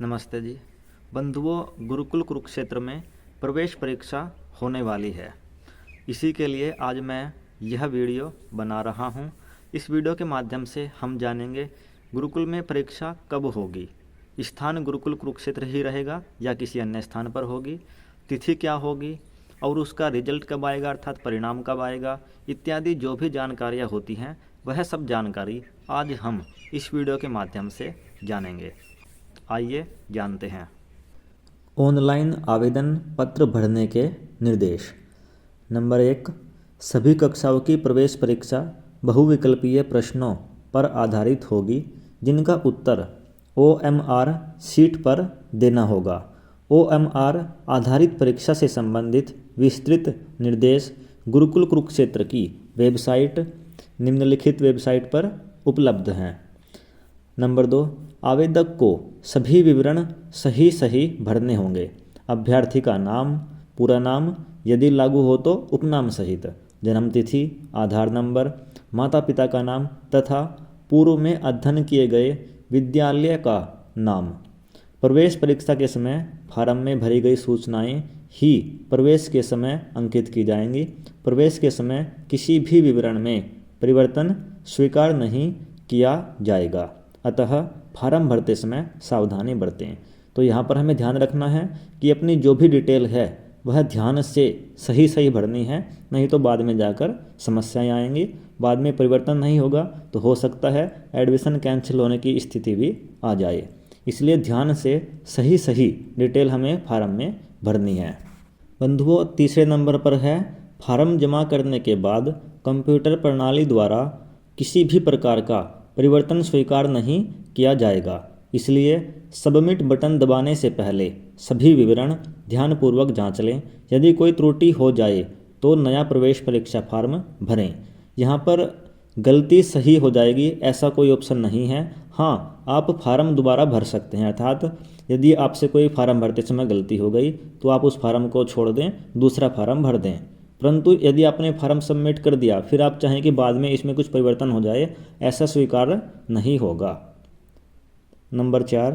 नमस्ते जी। बंधुओं, गुरुकुल कुरुक्षेत्र में प्रवेश परीक्षा होने वाली है। इसी के लिए आज मैं यह वीडियो बना रहा हूँ। इस वीडियो के माध्यम से हम जानेंगे गुरुकुल में परीक्षा कब होगी, स्थान गुरुकुल कुरुक्षेत्र ही रहेगा या किसी अन्य स्थान पर होगी, तिथि क्या होगी और उसका रिजल्ट कब आएगा अर्थात परिणाम कब आएगा, इत्यादि जो भी जानकारियाँ होती हैं वह सब जानकारी आज हम इस वीडियो के माध्यम से जानेंगे। आइए जानते हैं। ऑनलाइन आवेदन पत्र भरने के निर्देश। नंबर 1, सभी कक्षाओं की प्रवेश परीक्षा बहुविकल्पीय प्रश्नों पर आधारित होगी जिनका उत्तर OMR शीट पर देना होगा। OMR आधारित परीक्षा से संबंधित विस्तृत निर्देश गुरुकुल कुरुक्षेत्र की वेबसाइट निम्नलिखित वेबसाइट पर उपलब्ध हैं। नंबर 2, आवेदक को सभी विवरण सही भरने होंगे। अभ्यर्थी का नाम, पूरा नाम, यदि लागू हो तो उपनाम सहित, जन्मतिथि, आधार नंबर, माता पिता का नाम तथा पूर्व में अध्ययन किए गए विद्यालय का नाम। प्रवेश परीक्षा के समय फार्म में भरी गई सूचनाएं ही प्रवेश के समय अंकित की जाएंगी। प्रवेश के समय किसी भी विवरण में परिवर्तन स्वीकार नहीं किया जाएगा, अतः फार्म भरते समय सावधानी बरतें। तो यहाँ पर हमें ध्यान रखना है कि अपनी जो भी डिटेल है वह ध्यान से सही भरनी है, नहीं तो बाद में जाकर समस्याएं आएंगी। बाद में परिवर्तन नहीं होगा तो हो सकता है एडमिशन कैंसिल होने की स्थिति भी आ जाए। इसलिए ध्यान से सही डिटेल हमें फार्म में भरनी है। बंधुओं, तीसरे नंबर पर है फार्म जमा करने के बाद कंप्यूटर प्रणाली द्वारा किसी भी प्रकार का परिवर्तन स्वीकार नहीं किया जाएगा। इसलिए सबमिट बटन दबाने से पहले सभी विवरण ध्यानपूर्वक जांच लें। यदि कोई त्रुटि हो जाए तो नया प्रवेश परीक्षा फार्म भरें। यहाँ पर गलती सही हो जाएगी ऐसा कोई ऑप्शन नहीं है। हाँ, आप फार्म दोबारा भर सकते हैं, अर्थात यदि आपसे कोई फार्म भरते समय गलती हो गई तो आप उस फार्म को छोड़ दें, दूसरा फार्म भर दें। परंतु यदि आपने फार्म सबमिट कर दिया फिर आप चाहें कि बाद में इसमें कुछ परिवर्तन हो जाए, ऐसा स्वीकार नहीं होगा। नंबर 4,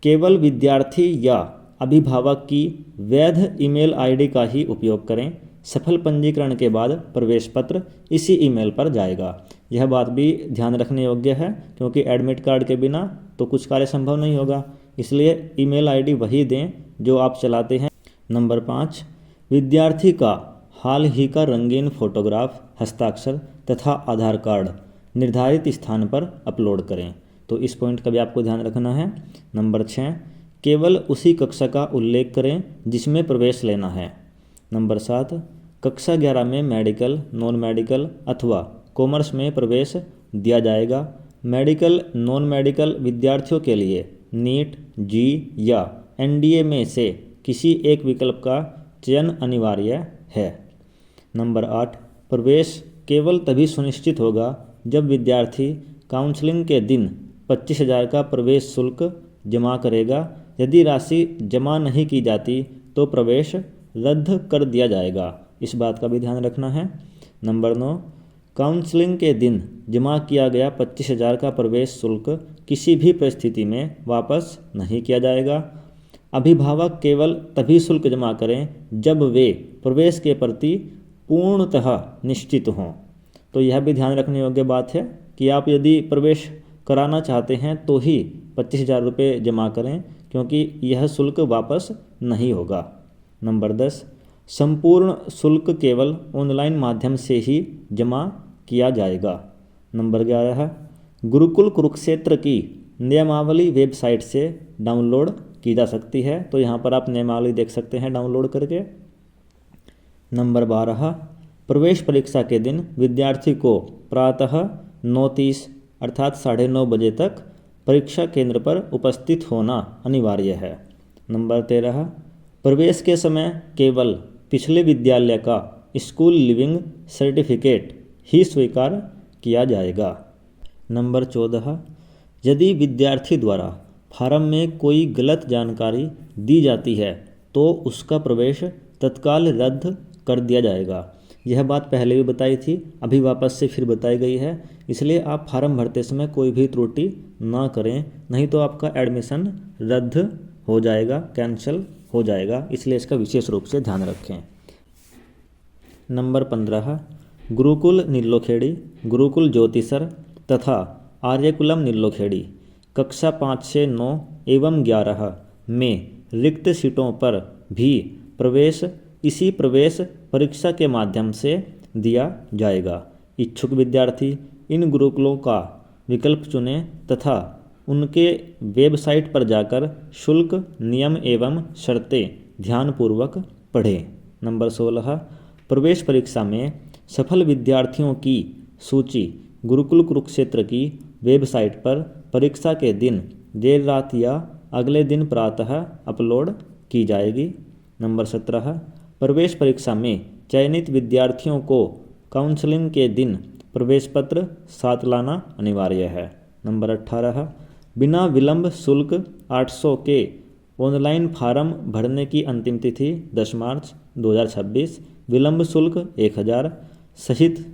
केवल विद्यार्थी या अभिभावक की वैध ईमेल आईडी का ही उपयोग करें। सफल पंजीकरण के बाद प्रवेश पत्र इसी ईमेल पर जाएगा। यह बात भी ध्यान रखने योग्य है क्योंकि एडमिट कार्ड के बिना तो कुछ कार्य संभव नहीं होगा, इसलिए ईमेल आईडी वही दें जो आप चलाते हैं। नंबर 5, विद्यार्थी का हाल ही का रंगीन फोटोग्राफ, हस्ताक्षर तथा आधार कार्ड निर्धारित स्थान पर अपलोड करें। तो इस पॉइंट का भी आपको ध्यान रखना है। नंबर 6, केवल उसी कक्षा का उल्लेख करें जिसमें प्रवेश लेना है। नंबर 7, कक्षा 11 में मेडिकल, नॉन मेडिकल अथवा कॉमर्स में प्रवेश दिया जाएगा। मेडिकल, नॉन मेडिकल विद्यार्थियों के लिए नीट, जी या NDA में से किसी एक विकल्प का चयन अनिवार्य है। नंबर 8, प्रवेश केवल तभी सुनिश्चित होगा जब विद्यार्थी काउंसलिंग के दिन 25,000 का प्रवेश शुल्क जमा करेगा। यदि राशि जमा नहीं की जाती तो प्रवेश रद्द कर दिया जाएगा। इस बात का भी ध्यान रखना है। नंबर 9, काउंसलिंग के दिन जमा किया गया 25,000 का प्रवेश शुल्क किसी भी परिस्थिति में वापस नहीं किया जाएगा। अभिभावक केवल तभी शुल्क जमा करें जब वे प्रवेश के प्रति पूर्णतः निश्चित हों। तो यह भी ध्यान रखने योग्य बात है कि आप यदि प्रवेश कराना चाहते हैं तो ही 25,000 रुपये जमा करें क्योंकि यह शुल्क वापस नहीं होगा। नंबर 10, संपूर्ण शुल्क केवल ऑनलाइन माध्यम से ही जमा किया जाएगा। नंबर 11, गुरुकुल कुरुक्षेत्र की नियमावली वेबसाइट से डाउनलोड की जा सकती है। तो यहाँ पर आप नियमावली देख सकते हैं डाउनलोड करके। नंबर 12, प्रवेश परीक्षा के दिन विद्यार्थी को प्रातः 9:30 अर्थात 9:30 बजे तक परीक्षा केंद्र पर उपस्थित होना अनिवार्य है। नंबर 13, प्रवेश के समय केवल पिछले विद्यालय का स्कूल लिविंग सर्टिफिकेट ही स्वीकार किया जाएगा। नंबर 14, यदि विद्यार्थी द्वारा फार्म में कोई गलत जानकारी दी जाती है तो उसका प्रवेश तत्काल रद्द कर दिया जाएगा। यह बात पहले भी बताई थी, अभी वापस से फिर बताई गई है, इसलिए आप फार्म भरते समय कोई भी त्रुटि ना करें, नहीं तो आपका एडमिशन रद्द हो जाएगा, कैंसिल हो जाएगा, इसलिए इसका विशेष रूप से ध्यान रखें। नंबर 15, गुरुकुल नीलोखेड़ी, गुरुकुल ज्योतिसर तथा आर्यकुलम नीलोखेड़ी कक्षा 5 से 9 एवं 11 में रिक्त सीटों पर भी प्रवेश इसी प्रवेश परीक्षा के माध्यम से दिया जाएगा। इच्छुक विद्यार्थी इन गुरुकुलों का विकल्प चुनें तथा उनके वेबसाइट पर जाकर शुल्क, नियम एवं शर्तें ध्यानपूर्वक पढ़ें। नंबर 16, प्रवेश परीक्षा में सफल विद्यार्थियों की सूची गुरुकुल कुरुक्षेत्र की वेबसाइट पर परीक्षा के दिन देर रात या अगले दिन प्रातः अपलोड की जाएगी। नंबर 17, प्रवेश परीक्षा में चयनित विद्यार्थियों को काउंसलिंग के दिन प्रवेश पत्र साथ लाना अनिवार्य है। नंबर 18, बिना विलंब शुल्क 800 के ऑनलाइन फार्म भरने की अंतिम तिथि 10 मार्च 2026, विलंब शुल्क 1000 सहित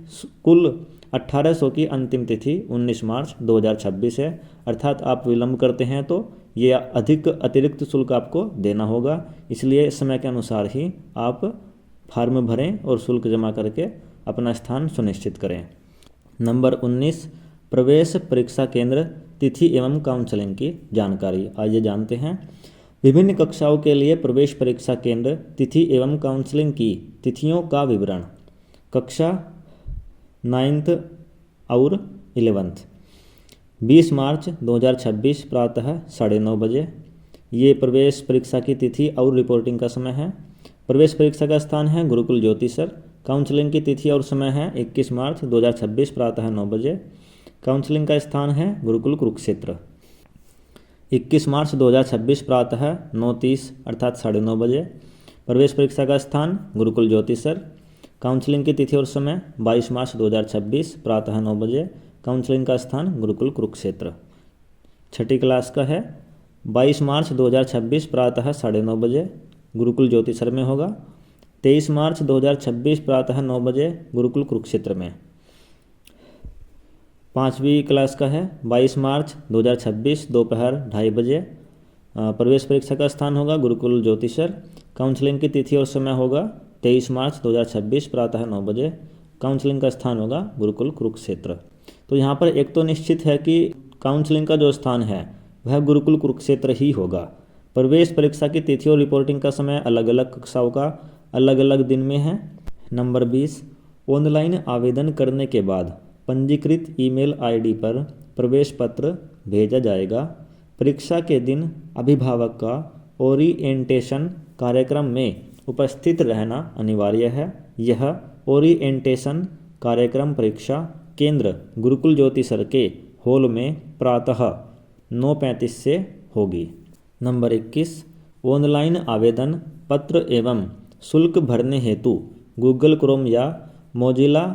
कुल 1800 की अंतिम तिथि 19 मार्च 2026 है। अर्थात आप विलंब करते हैं तो ये अधिक अतिरिक्त शुल्क आपको देना होगा, इसलिए समय के अनुसार ही आप फार्म भरें और शुल्क जमा करके अपना स्थान सुनिश्चित करें। नंबर 19, प्रवेश परीक्षा केंद्र तिथि एवं काउंसलिंग की जानकारी। आइए जानते हैं। विभिन्न कक्षाओं के लिए प्रवेश परीक्षा केंद्र तिथि एवं काउंसलिंग की तिथियों का विवरण। कक्षा 9th और 11th 20 मार्च 2026 प्रातः 9:30 बजे, ये प्रवेश परीक्षा की तिथि और रिपोर्टिंग का समय है। प्रवेश परीक्षा का स्थान है गुरुकुल ज्योतिसर। काउंसलिंग की तिथि और समय है 21 मार्च 2026 प्रातः 9 बजे। काउंसलिंग का स्थान है गुरुकुल कुरुक्षेत्र। 21 मार्च 2026 प्रातः 9:30 अर्थात 9:30 बजे। प्रवेश परीक्षा का स्थान गुरुकुल ज्योतिसर। काउंसलिंग की तिथि और समय 22 मार्च 2026 प्रातः 9 बजे। काउंसलिंग का स्थान गुरुकुल कुरुक्षेत्र। छठी क्लास का है 22 मार्च 2026 प्रातः 9:30 बजे गुरुकुल ज्योतिसर में होगा। 23 मार्च 2026 प्रातः 9 बजे गुरुकुल कुरुक्षेत्र में। पाँचवीं क्लास का है 22 मार्च 2026 दोपहर 2:30 बजे। प्रवेश परीक्षा का स्थान होगा गुरुकुल ज्योतिसर। काउंसलिंग की तिथि और समय होगा 23 मार्च 2026 प्रातः 9 बजे। काउंसलिंग का स्थान होगा गुरुकुल कुरुक्षेत्र। तो यहाँ पर एक तो निश्चित है कि काउंसलिंग का जो स्थान है वह गुरुकुल कुरुक्षेत्र ही होगा। प्रवेश परीक्षा की तिथि और रिपोर्टिंग का समय अलग अलग कक्षाओं का अलग अलग दिन में है। नंबर 20, ऑनलाइन आवेदन करने के बाद पंजीकृत ईमेल आईडी पर प्रवेश पत्र भेजा जाएगा। परीक्षा के दिन अभिभावक का ओरिएंटेशन कार्यक्रम में उपस्थित रहना अनिवार्य है। यह ओरिएंटेशन कार्यक्रम परीक्षा केंद्र गुरुकुल ज्योतिसर के हॉल में प्रातः 9:35 से होगी। नंबर 21, ऑनलाइन आवेदन पत्र एवं शुल्क भरने हेतु गूगल क्रोम या मोजिला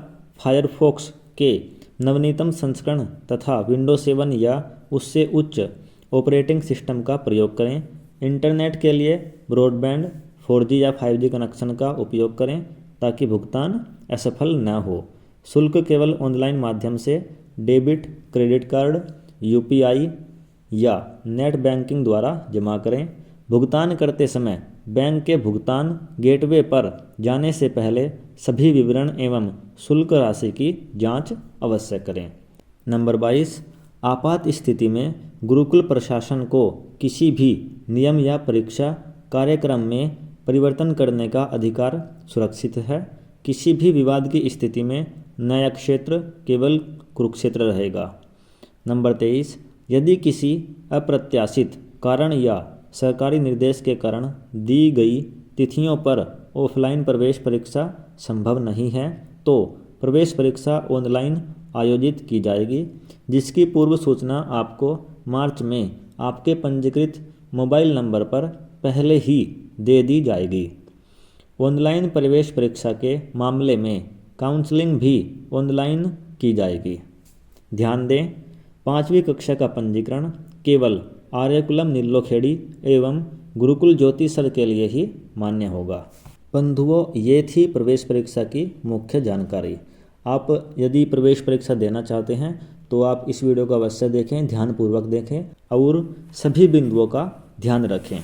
फायरफॉक्स के नवीनतम संस्करण तथा विंडोज 7 या उससे उच्च ऑपरेटिंग सिस्टम का प्रयोग करें। इंटरनेट के लिए ब्रॉडबैंड 4G या 5G कनेक्शन का उपयोग करें ताकि भुगतान असफल न हो। शुल्क केवल ऑनलाइन माध्यम से डेबिट, क्रेडिट कार्ड, UPI या नेट बैंकिंग द्वारा जमा करें। भुगतान करते समय बैंक के भुगतान गेटवे पर जाने से पहले सभी विवरण एवं शुल्क राशि की जांच अवश्य करें। नंबर 22, आपात स्थिति में गुरुकुल प्रशासन को किसी भी नियम या परीक्षा कार्यक्रम में परिवर्तन करने का अधिकार सुरक्षित है। किसी भी विवाद की स्थिति में नया क्षेत्र केवल कुरुक्षेत्र रहेगा। नंबर 23, यदि किसी अप्रत्याशित कारण या सरकारी निर्देश के कारण दी गई तिथियों पर ऑफलाइन प्रवेश परीक्षा संभव नहीं है तो प्रवेश परीक्षा ऑनलाइन आयोजित की जाएगी, जिसकी पूर्व सूचना आपको मार्च में आपके पंजीकृत मोबाइल नंबर पर पहले ही दे दी जाएगी। ऑनलाइन प्रवेश परीक्षा के मामले में काउंसलिंग भी ऑनलाइन की जाएगी। ध्यान दें, 5वीं कक्षा का पंजीकरण केवल आर्यकुलम नीलोखेड़ी एवं गुरुकुल ज्योतिसर के लिए ही मान्य होगा। बंधुओं, ये थी प्रवेश परीक्षा की मुख्य जानकारी। आप यदि प्रवेश परीक्षा देना चाहते हैं तो आप इस वीडियो को अवश्य देखें, ध्यानपूर्वक देखें और सभी बिंदुओं का ध्यान रखें।